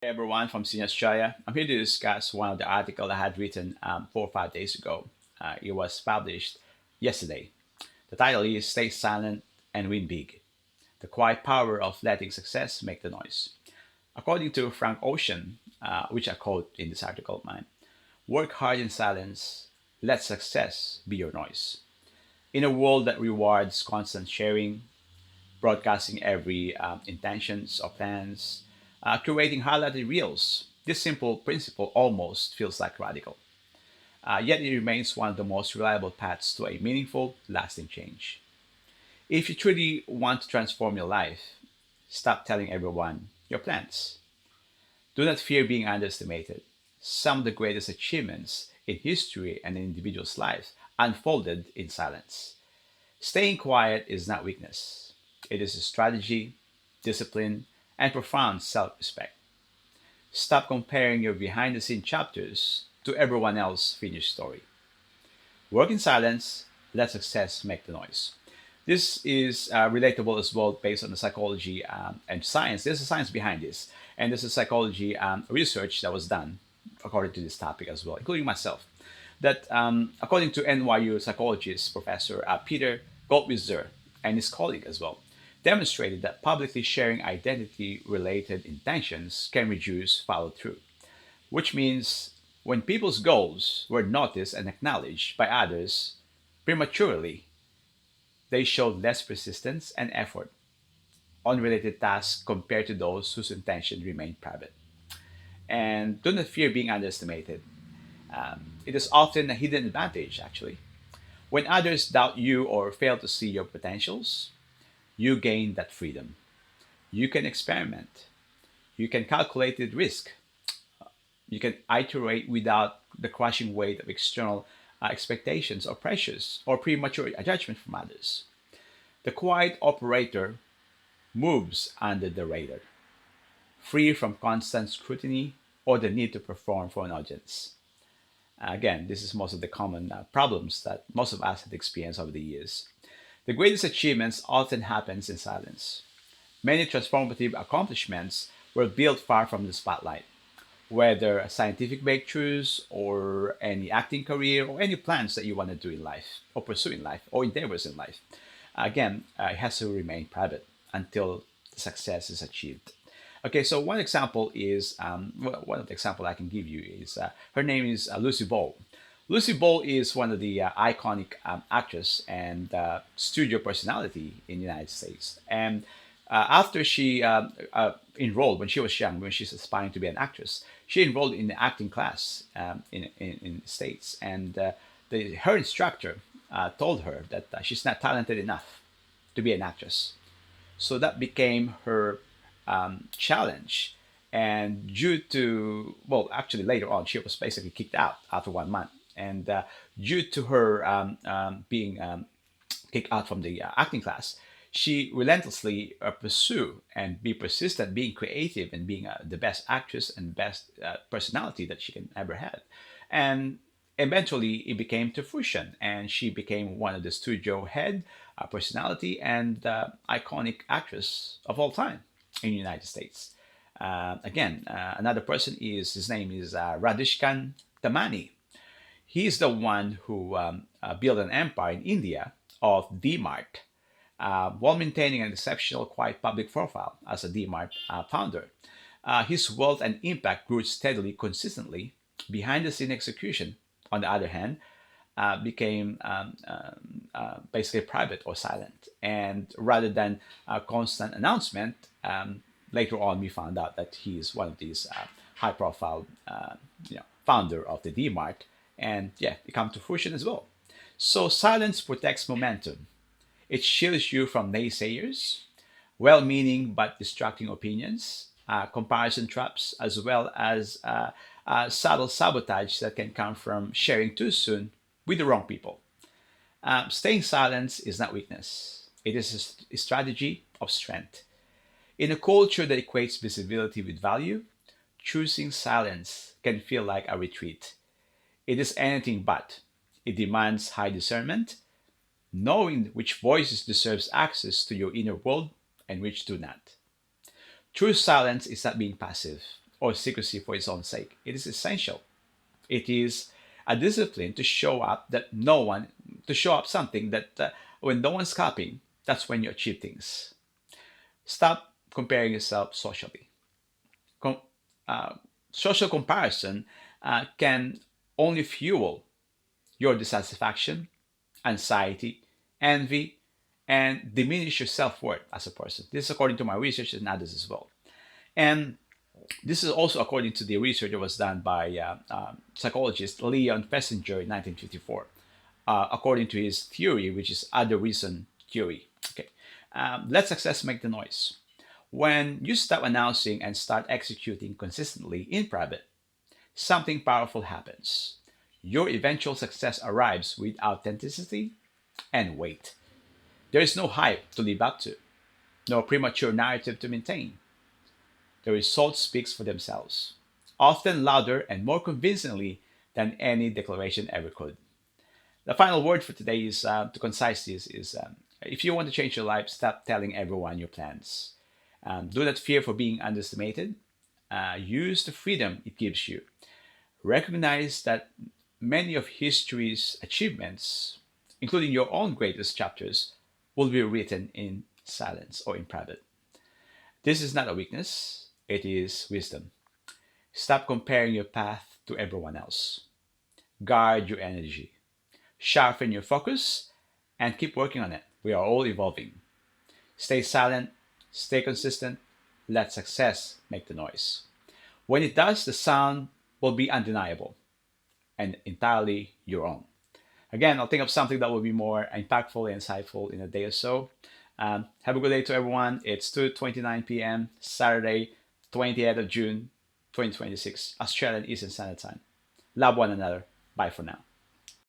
Hey everyone from Senior Australia. I'm here to discuss one of the articles I had written 4 or 5 days ago. It was published yesterday. The title is Stay Silent and Win Big. The Quiet Power of Letting Success Make the Noise. According to Frank Ocean, which I quote in this article of mine, work hard in silence, let success be your noise. In a world that rewards constant sharing, broadcasting every intentions or plans, curating highlighted reels. This simple principle almost feels like radical, yet it remains one of the most reliable paths to a meaningful, lasting change. If you truly want to transform your life, stop telling everyone your plans. Do not fear being underestimated. Some of the greatest achievements in history and in individuals' lives unfolded in silence. Staying quiet is not weakness, it is a strategy, discipline, and profound self respect. Stop comparing your behind the scene chapters to everyone else's finished story. Work in silence, let success make the noise. This is relatable as well based on the psychology and science. There's a science behind this, and there's a psychology research that was done according to this topic as well, including myself. That according to NYU psychologist Professor Peter Goldwieser and his colleague as well, demonstrated that publicly sharing identity-related intentions can reduce follow-through, which means when people's goals were noticed and acknowledged by others prematurely, they showed less persistence and effort on related tasks compared to those whose intention remained private. And do not fear being underestimated. It is often a hidden advantage, actually. When others doubt you or fail to see your potentials, you gain that freedom. You can experiment. You can calculate the risk. You can iterate without the crushing weight of external expectations or pressures or premature judgment from others. The quiet operator moves under the radar, free from constant scrutiny or the need to perform for an audience. Again, this is most of the common problems that most of us have experienced over the years. The greatest achievements often happens in silence. Many transformative accomplishments were built far from the spotlight, whether scientific breakthroughs or any acting career or any plans that you want to do in life or pursue in life or endeavors in life. Again, it has to remain private until the success is achieved. Okay, so one example is one of the example I can give you is her name is Lucy Ball. Lucy Ball is one of the iconic actress and studio personality in the United States. And after she enrolled when she was young, when she's aspiring to be an actress, she enrolled in the acting class in the States. And her instructor told her that she's not talented enough to be an actress. So that became her challenge. And due to, well, actually later on, she was basically kicked out after 1 month. And due to her being kicked out from the acting class, she relentlessly pursue and be persistent, being creative and being the best actress and best personality that she can ever have. And eventually it became to fruition and she became one of the studio head personality and iconic actress of all time in the United States. Again, another person is his name is Radhishkan Tamani. He's the one who built an empire in India of DMart while maintaining an exceptional, quiet public profile as a DMart founder. His wealth and impact grew steadily, consistently. Behind the scene execution, on the other hand, became basically private or silent. And rather than a constant announcement, later on we found out that he is one of these high-profile, founder of the DMart, and yeah, it come to fruition as well. So silence protects momentum. It shields you from naysayers, well meaning but distracting opinions, comparison traps, as well as subtle sabotage that can come from sharing too soon with the wrong people. Staying silent is not weakness, it is a strategy of strength. In a culture that equates visibility with value, choosing silence can feel like a retreat. It is anything but. It demands high discernment, knowing which voices deserves access to your inner world and which do not. True silence is not being passive. or secrecy for its own sake. It is essential. It is a discipline to show up to show up something that when no one's copying, that's when you achieve things. Stop comparing yourself socially. Com- uh, Social comparison can only fuel your dissatisfaction, anxiety, envy, and diminish your self worth as a person. This is according to my research and others as well. And this is also according to the research that was done by psychologist Leon Festinger in 1954, according to his theory, which is other reason theory. Okay, let success make the noise. When you stop announcing and start executing consistently in private, something powerful happens. Your eventual success arrives with authenticity and weight. There is no hype to live up to, no premature narrative to maintain. The results speaks for themselves, often louder and more convincingly than any declaration ever could. The final word for today is to concise this is if you want to change your life, stop telling everyone your plans. Do not fear for being underestimated. Use the freedom it gives you. Recognize that many of history's achievements, including your own greatest chapters, will be written in silence or in private. This is not a weakness, it is wisdom. Stop comparing your path to everyone else. Guard your energy, sharpen your focus, and keep working on it. We are all evolving. Stay silent, stay consistent, let success make the noise. When it does, the sound will be undeniable and entirely your own. Again, I'll think of something that will be more impactful and insightful in a day or so. Have a good day to everyone. It's 2:29 p.m. Saturday, 28th of June, 2026, Australian Eastern Standard Time. Love one another. Bye for now.